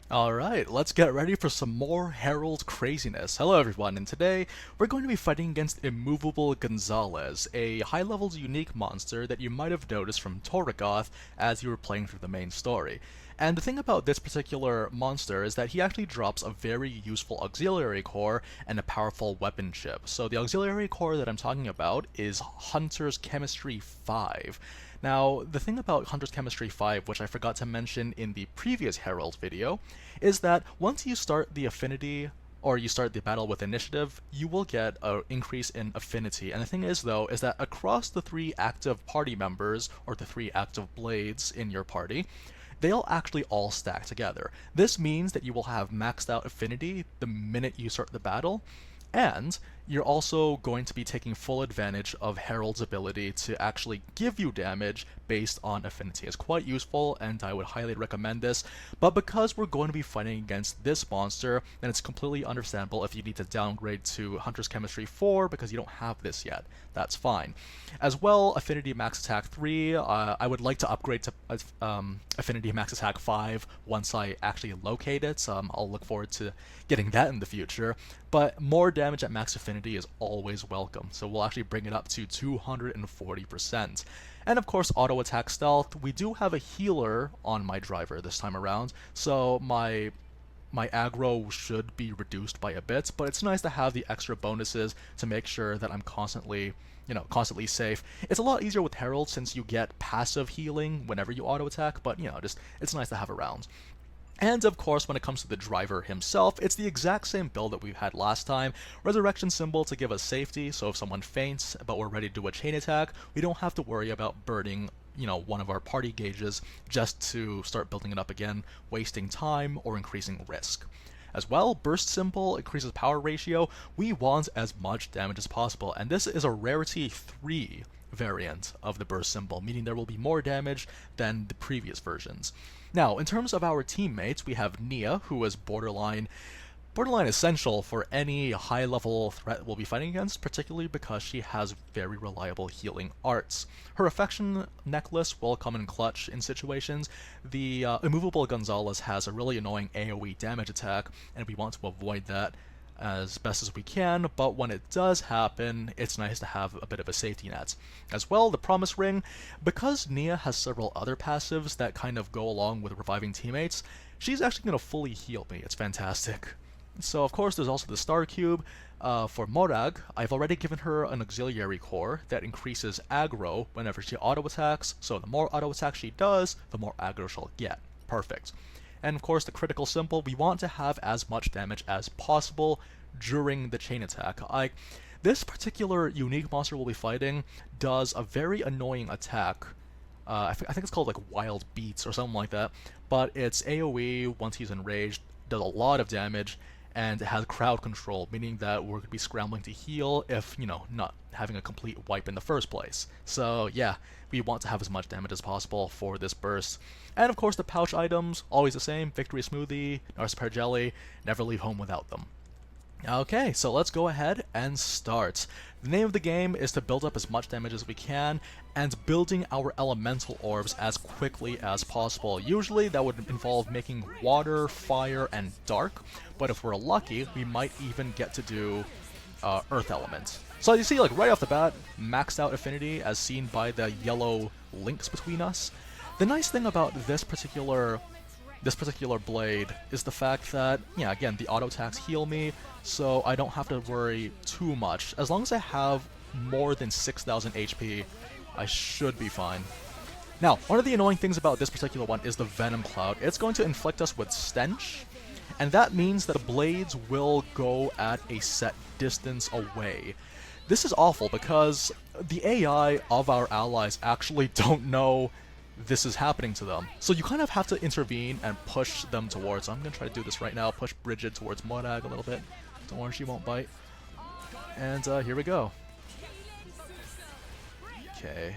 Alright, let's get ready for some more Herald craziness. Hello everyone, and today we're going to be fighting against Immovable Gonzalez, a high-level unique monster that you might have noticed from Torrigoth as you were playing through the main story. And the thing about this particular monster is that he actually drops a very useful auxiliary core and a powerful weapon chip. So the auxiliary core that I'm talking about is Hunter's Chemistry 5. Now, the thing about Hunter's Chemistry 5, which I forgot to mention in the previous Herald video, is that once you start the affinity, or you start the battle with initiative, you will get an increase in affinity. And the thing is, though, is that across the 3 active party members, or the 3 active blades in your party, they'll actually all stack together. This means that you will have maxed out affinity the minute you start the battle, and you're also going to be taking full advantage of Herald's ability to actually give you damage based on affinity. It's quite useful, and I would highly recommend this, but because we're going to be fighting against this monster, then it's completely understandable if you need to downgrade to Hunter's Chemistry 4 because you don't have this yet. That's fine. As well, Affinity Max Attack 3, I would like to upgrade to Affinity Max Attack 5 once I actually locate it. I'll look forward to getting that in the future, but more damage at max affinity is always welcome, so we'll actually bring it up to 240%. And of course, auto attack stealth. We do have a healer on my driver this time around, so my aggro should be reduced by a bit, but it's nice to have the extra bonuses to make sure that I'm constantly safe. It's a lot easier with Herald since you get passive healing whenever you auto attack, but just it's nice to have around. And of course, when it comes to the driver himself, it's the exact same build that we had last time. Resurrection symbol to give us safety, so if someone faints but we're ready to do a chain attack, we don't have to worry about burning one of our party gauges just to start building it up again, wasting time or increasing risk. As well, burst symbol increases power ratio. We want as much damage as possible, and this is a rarity 3 variant of the burst symbol, meaning there will be more damage than the previous versions. Now, in terms of our teammates, we have Nia, who is borderline essential for any high-level threat we'll be fighting against, particularly because she has very reliable healing arts. Her affection necklace will come in clutch in situations. The Immovable Gonzalez has a really annoying AoE damage attack, and we want to avoid that as best as we can, but when it does happen, it's nice to have a bit of a safety net. As well, the Promise Ring, because Nia has several other passives that kind of go along with reviving teammates, she's actually going to fully heal me. It's fantastic. So of course there's also the Star Cube. For Morag, I've already given her an auxiliary core that increases aggro whenever she auto attacks, so the more auto attacks she does, the more aggro she'll get. Perfect. And of course the critical symbol, we want to have as much damage as possible during the chain attack. This particular unique monster we'll be fighting does a very annoying attack. I think it's called like Wild Beats or something like that, but its AoE, once he's enraged, does a lot of damage, and it has crowd control, meaning that we're going to be scrambling to heal if, not having a complete wipe in the first place. So yeah, we want to have as much damage as possible for this burst. And of course the pouch items, always the same: Victory Smoothie, Narcispear Jelly, never leave home without them. Okay, so let's go ahead and start. The name of the game is to build up as much damage as we can, and building our elemental orbs as quickly as possible. Usually that would involve making water, fire, and dark, but if we're lucky, we might even get to do earth element. So you see, like right off the bat, maxed out affinity as seen by the yellow links between us. The nice thing about this particular blade is the fact that, again, the auto attacks heal me, so I don't have to worry too much. As long as I have more than 6,000 HP, I should be fine. Now, one of the annoying things about this particular one is the Venom Cloud. It's going to inflict us with Stench, and that means that the blades will go at a set distance away. This is awful because the AI of our allies actually don't know this is happening to them. So you kind of have to intervene and push them towards. I'm going to try to do this right now, push Bridget towards Morag a little bit. Don't worry, she won't bite. And here we go. Okay.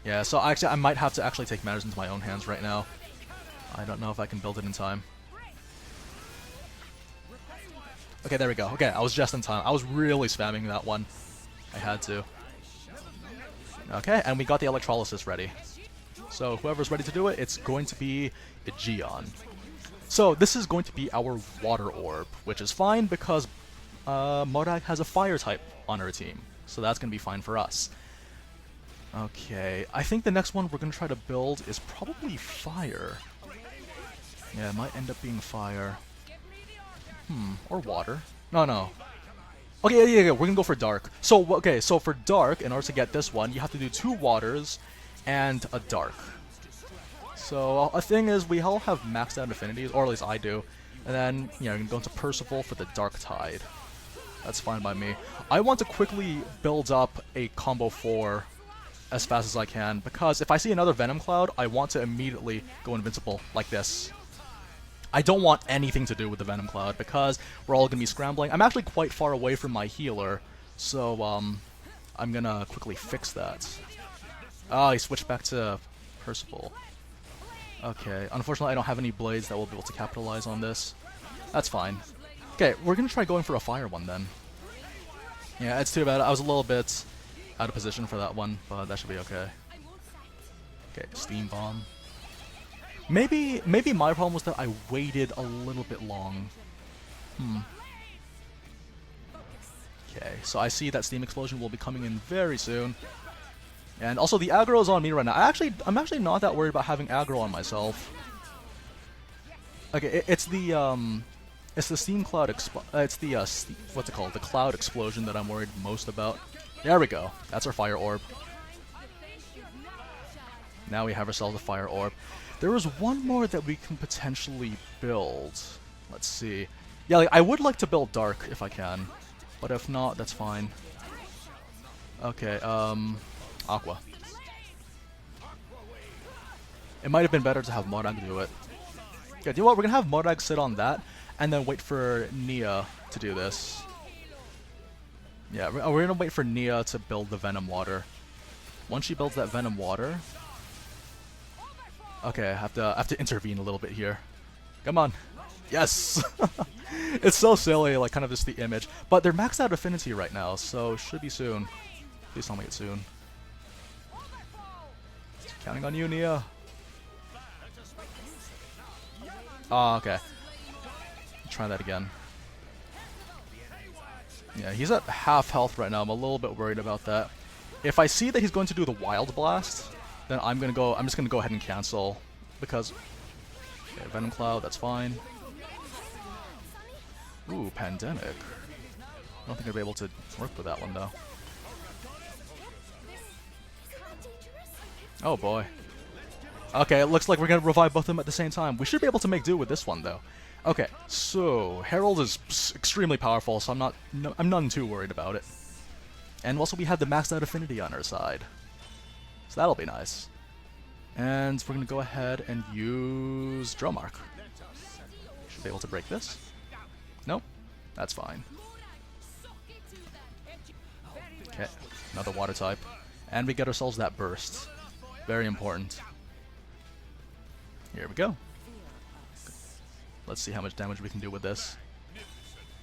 Yeah, so actually I might have to actually take matters into my own hands right now. I don't know if I can build it in time. Okay, there we go. Okay, I was just in time. I was really spamming that one. I had to. Okay, and we got the electrolysis ready. So whoever's ready to do it, it's going to be Aegeon. So this is going to be our Water Orb, which is fine because Modag has a Fire type on her team, so that's going to be fine for us. Okay, I think the next one we're going to try to build is probably Fire. Yeah, it might end up being Fire. Or Water. No. Okay, yeah, we're gonna go for Dark. So, okay, so for Dark, in order to get this one, you have to do 2 Waters and a Dark. So, a thing is, we all have maxed out affinities, or at least I do. And then, you know, you can go into Percival for the Dark Tide. That's fine by me. I want to quickly build up a combo 4 as fast as I can, because if I see another Venom Cloud, I want to immediately go invincible, like this. I don't want anything to do with the Venom Cloud, because we're all going to be scrambling. I'm actually quite far away from my healer, so I'm going to quickly fix that. Ah, he switched back to Percival. Okay, unfortunately I don't have any blades that will be able to capitalize on this. That's fine. Okay, we're going to try going for a fire one then. Yeah, it's too bad. I was a little bit out of position for that one, but that should be okay. Okay, Steam Bomb. Maybe my problem was that I waited a little bit long. Okay, so I see that Steam Explosion will be coming in very soon. And also the aggro is on me right now. I'm actually not that worried about having aggro on myself. Okay, it's the Steam Cloud it's the what's it called? The Cloud Explosion that I'm worried most about. There we go. That's our Fire Orb. Now we have ourselves a Fire Orb. There is one more that we can potentially build. Let's see. Yeah, like, I would like to build Dark if I can, but if not, that's fine. Okay, Aqua. It might have been better to have Modag do it. Yeah, do you know what? We're gonna have Modag sit on that, and then wait for Nia to do this. Yeah, we're gonna wait for Nia to build the Venom Water. Once she builds that Venom Water... Okay, I have to intervene a little bit here. Come on. Yes! It's so silly, like, kind of just the image. But they're maxed out affinity right now, so should be soon. Please tell me it's soon. Counting on you, Nia. Oh, okay. Try that again. Yeah, he's at half health right now. I'm a little bit worried about that. If I see that he's going to do the Wild Blast, then I'm just gonna go ahead and cancel, because okay, Venom Cloud, that's fine. Ooh, Pandemic. I don't think I'd be able to work with that one though. Oh boy. Okay, it looks like we're gonna revive both of them at the same time. We should be able to make do with this one though. Okay, so Herald is extremely powerful, so I'm none too worried about it. And also we have the maxed out affinity on our side. So that'll be nice. And we're going to go ahead and use Dromark. Should be able to break this. Nope. That's fine. Okay. Another water type. And we get ourselves that burst. Very important. Here we go. Let's see how much damage we can do with this.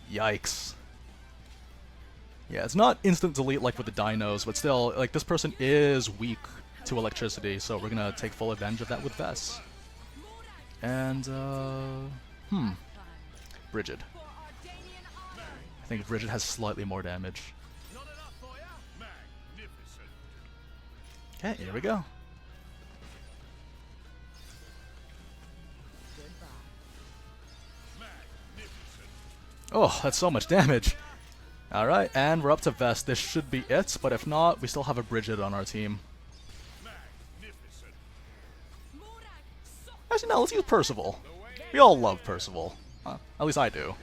Yikes. Yeah, it's not instant delete like with the dinos, but still, like, this person is weak to electricity, so we're gonna take full advantage of that with Vess. And, Bridget. I think Bridget has slightly more damage. Okay, here we go. Oh, that's so much damage. Alright, and we're up to Vest. This should be it, but if not, we still have a Bridget on our team. Actually, no, let's use Percival. We all love Percival. At least I do.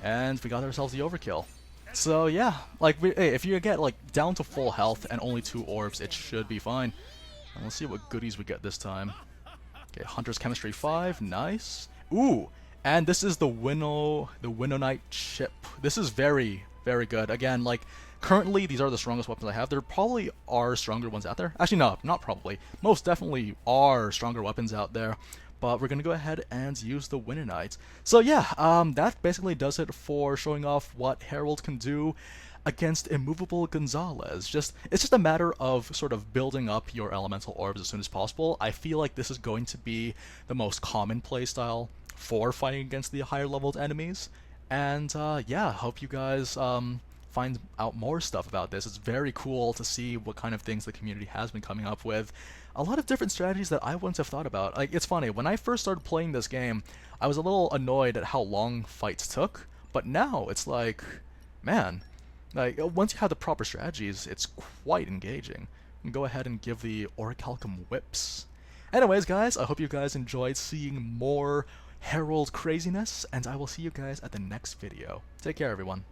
And we got ourselves the overkill. So yeah, like, hey, if you get like down to full health and only 2 orbs, it should be fine. And let's see what goodies we get this time. Okay, Hunter's Chemistry 5, nice. Ooh! And this is the Winonaite Chip. This is very, very good. Again, like, currently these are the strongest weapons I have. There probably are stronger ones out there. Actually, no, not probably. Most definitely are stronger weapons out there. but we're gonna go ahead and use the Winonaite. So yeah, that basically does it for showing off what Herald can do against Immovable Gonzalez. It's just a matter of sort of building up your elemental orbs as soon as possible. I feel like this is going to be the most common playstyle for fighting against the higher leveled enemies. And yeah, hope you guys find out more stuff about this. It's very cool to see what kind of things the community has been coming up with. A lot of different strategies that I wouldn't have thought about. Like, it's funny, when I first started playing this game, I was a little annoyed at how long fights took, but now it's like, man, like, once you have the proper strategies, it's quite engaging. Go ahead and give the Orichalcum whips. Anyways, guys, I hope you guys enjoyed seeing more Herald craziness, and I will see you guys at the next video. Take care, everyone.